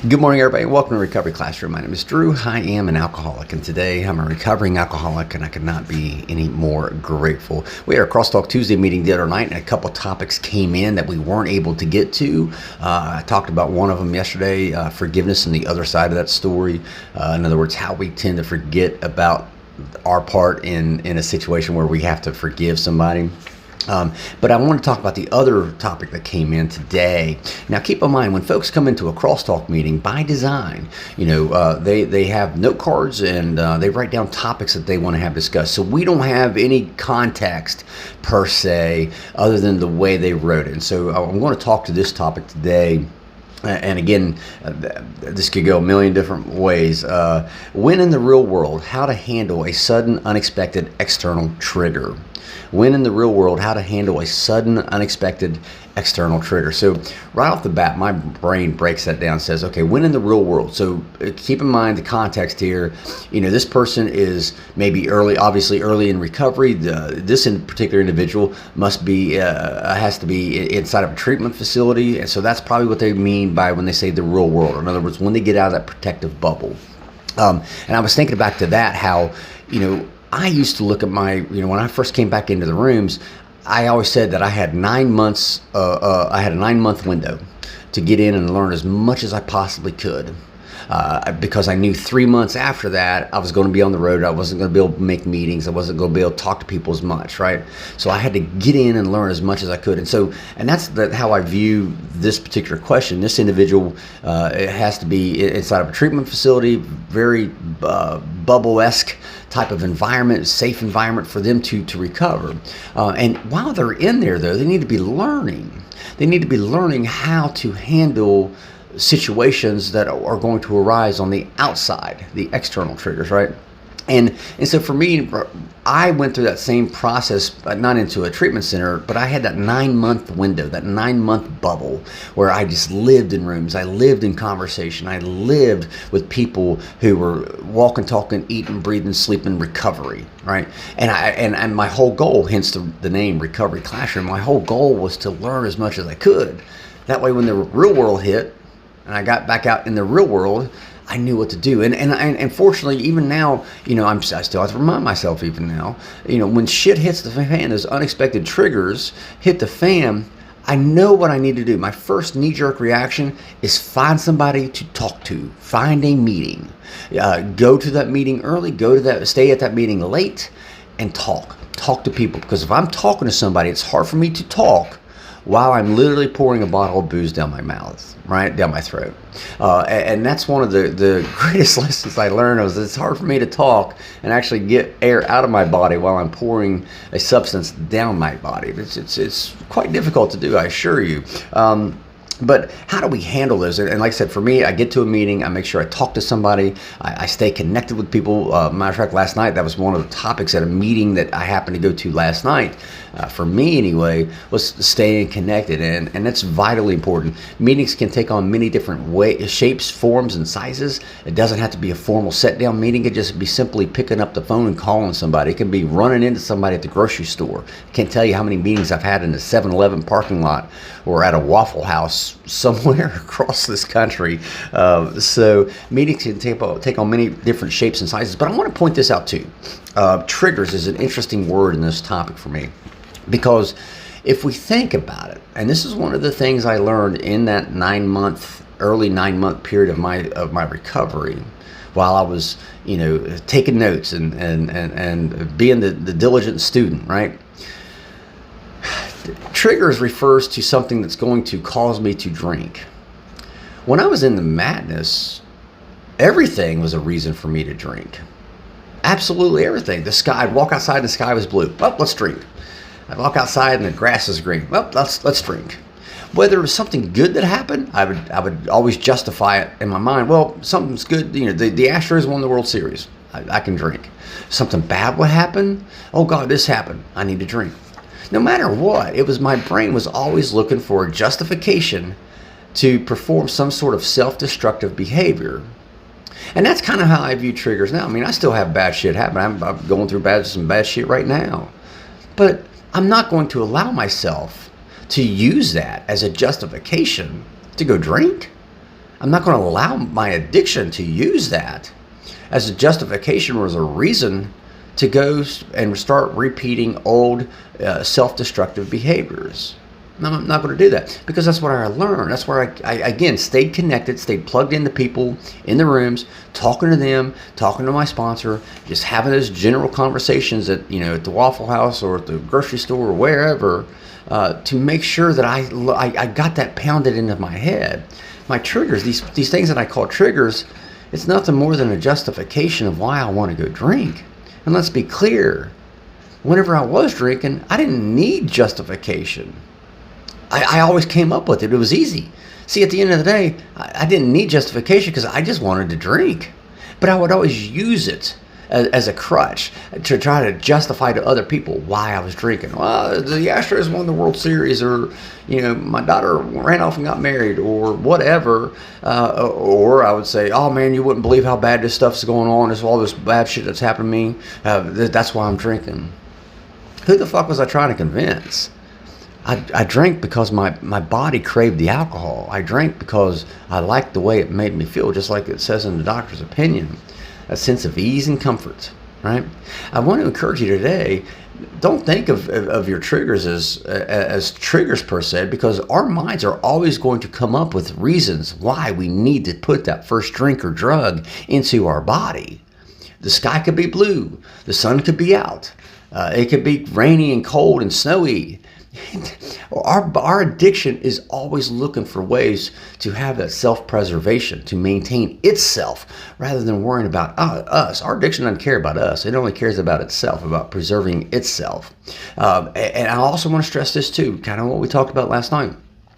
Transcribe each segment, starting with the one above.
Good morning, everybody. Welcome to Recovery Classroom. My name is Drew. I am an alcoholic, and today I'm a recovering alcoholic, and I could not be any more grateful. We had our Crosstalk Tuesday meeting the other night, and a couple topics came in that we weren't able to get to. I talked about one of them yesterday, forgiveness and the other side of that story. In other words, how we tend to forget about our part in a situation where we have to forgive somebody. But I want to talk about the other topic that came in today. Now, keep in mind, when folks come into a crosstalk meeting, by design, they have note cards and they write down topics that they want to have discussed. So we don't have any context per se, other than the way they wrote it. And so I'm going to talk to this topic today. And again, this could go a million different ways. When in the real world, how to handle a sudden, unexpected external trigger. When in the real world, how to handle a sudden, unexpected external trigger. So right off the bat, my brain breaks that down and says, okay, when in the real world. So keep in mind the context here. This person is maybe obviously early in recovery. This in particular individual must be, has to be inside of a treatment facility. And so that's probably what they mean by when they say the real world. In other words, when they get out of that protective bubble. And I was thinking back to that, how, I used to look at when I first came back into the rooms, I always said that I had 9 months, I had a 9-month window to get in and learn as much as I possibly could. Because I knew 3 months after that, I was going to be on the road. I wasn't going to be able to make meetings. I wasn't going to be able to talk to people as much, right? So I had to get in and learn as much as I could. And that's how I view this particular question. This individual, it has to be inside of a treatment facility, very bubble-esque type of environment, safe environment for them to recover. And while they're in there, though, they need to be learning. They need to be learning how to handle situations that are going to arise on the outside, the external triggers, right? And so for me, I went through that same process, not into a treatment center, but I had that 9-month window, that 9-month bubble where I just lived in rooms. I lived in conversation. I lived with people who were walking, talking, eating, breathing, sleeping, recovery, right? And my whole goal, hence the name Recovery Classroom, my whole goal was to learn as much as I could. That way when the real world hit, and I got back out in the real world, I knew what to do. And fortunately, even now, I still have to remind myself even now, when shit hits the fan, those unexpected triggers hit the fan, I know what I need to do. My first knee-jerk reaction is find somebody to talk to, find a meeting, go to that meeting early, stay at that meeting late, and talk to people. Because if I'm talking to somebody, it's hard for me to talk while I'm literally pouring a bottle of booze down my mouth, right, down my throat. And that's one of the greatest lessons I learned, was it's hard for me to talk and actually get air out of my body while I'm pouring a substance down my body. It's quite difficult to do, I assure you. But how do we handle this? And like I said, for me, I get to a meeting, I make sure I talk to somebody, I stay connected with people. Matter of fact, last night, that was one of the topics at a meeting that I happened to go to last night. For me anyway, was staying connected, and that's vitally important. Meetings can take on many different shapes, forms, and sizes. It doesn't have to be a formal sit-down meeting. It could just be simply picking up the phone and calling somebody. It can be running into somebody at the grocery store. I can't tell you how many meetings I've had in the 7-Eleven parking lot or at a Waffle House somewhere across this country. So meetings can take on many different shapes and sizes. But I want to point this out too. Triggers is an interesting word in this topic for me. Because if we think about it, and this is one of the things I learned in that early 9-month period of my recovery, while I was, taking notes and being the diligent student, right? Triggers refers to something that's going to cause me to drink. When I was in the madness, everything was a reason for me to drink. Absolutely everything. I'd walk outside and the sky was blue. Well, let's drink. I'd walk outside and the grass is green. Well, let's drink. Whether it was something good that happened, I would always justify it in my mind. Well, something's good. The Astros won the World Series. I can drink. Something bad would happen. Oh God, this happened. I need to drink. No matter what, my brain was always looking for a justification to perform some sort of self-destructive behavior. And that's kind of how I view triggers now. I mean, I still have bad shit happen. I'm going through some bad shit right now. But I'm not going to allow myself to use that as a justification to go drink. I'm not going to allow my addiction to use that as a justification or as a reason to go and start repeating old self-destructive behaviors. I'm not going to do that, because that's what I learned. That's where I again stayed connected, stayed plugged into people in the rooms, talking to them, talking to my sponsor, just having those general conversations at at the Waffle House or at the grocery store or wherever, to make sure that I got that pounded into my head. My triggers, these things that I call triggers, it's nothing more than a justification of why I want to go drink. And let's be clear, whenever I was drinking, I didn't need justification. I always came up with it. It was easy. See, at the end of the day, I didn't need justification because I just wanted to drink. But I would always use it as a crutch to try to justify to other people why I was drinking. Well, the Astros won the World Series, or my daughter ran off and got married, or whatever. Or I would say, oh man, you wouldn't believe how bad this stuff's going on. There's all this bad shit that's happened to me. That's why I'm drinking. Who the fuck was I trying to convince? I drank because my body craved the alcohol. I drank because I liked the way it made me feel, just like it says in the doctor's opinion. A sense of ease and comfort, right? I want to encourage you today, don't think of your triggers as triggers per se, because our minds are always going to come up with reasons why we need to put that first drink or drug into our body. The sky could be blue. The sun could be out. It could be rainy and cold and snowy. Our addiction is always looking for ways to have that self-preservation, to maintain itself, rather than worrying about us. Our addiction doesn't care about us. It only cares about itself, about preserving itself. And I also want to stress this too, kind of what we talked about last night.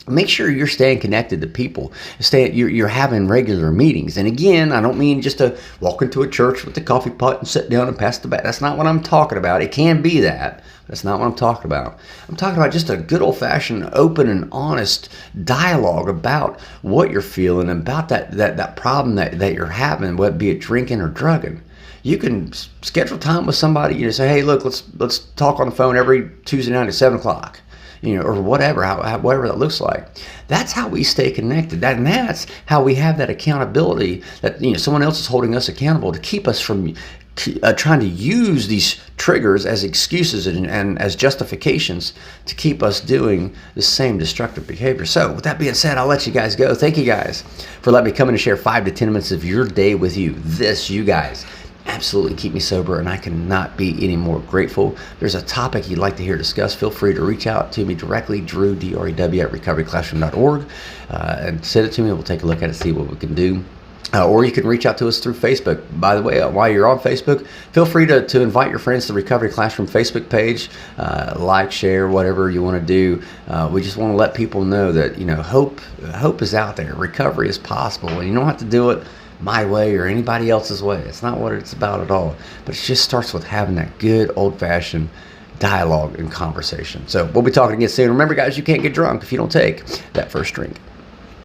Make sure you're staying connected to people. You're having regular meetings. And again, I don't mean just to walk into a church with the coffee pot and sit down and pass the bat. That's not what I'm talking about. It can be that. That's not what I'm talking about. I'm talking about just a good old-fashioned, open and honest dialogue about what you're feeling, about that problem that you're having, whether it be it drinking or drugging. You can schedule time with somebody. Say, hey, look, let's talk on the phone every Tuesday night at 7 o'clock. Or whatever, whatever that looks like. That's how we stay connected. And that's how we have that accountability, that someone else is holding us accountable to keep us from trying to use these triggers as excuses and as justifications to keep us doing the same destructive behavior. So with that being said, I'll let you guys go. Thank you guys for letting me come in and share 5 to 10 minutes of your day with you. You guys absolutely keep me sober, and I cannot be any more grateful. If there's a topic you'd like to hear discussed, feel free to reach out to me directly, Drew, D-R-E-W, at recoveryclassroom.org, and send it to me. We'll take a look at it, see what we can do. Or you can reach out to us through Facebook. By the way, while you're on Facebook, feel free to invite your friends to the Recovery Classroom Facebook page. Like, share, whatever you want to do. We just want to let people know that hope is out there. Recovery is possible, and you don't have to do it my way or anybody else's way. It's not what it's about at all. But it just starts with having that good old-fashioned dialogue and conversation. So we'll be talking again soon. Remember, guys, you can't get drunk if you don't take that first drink.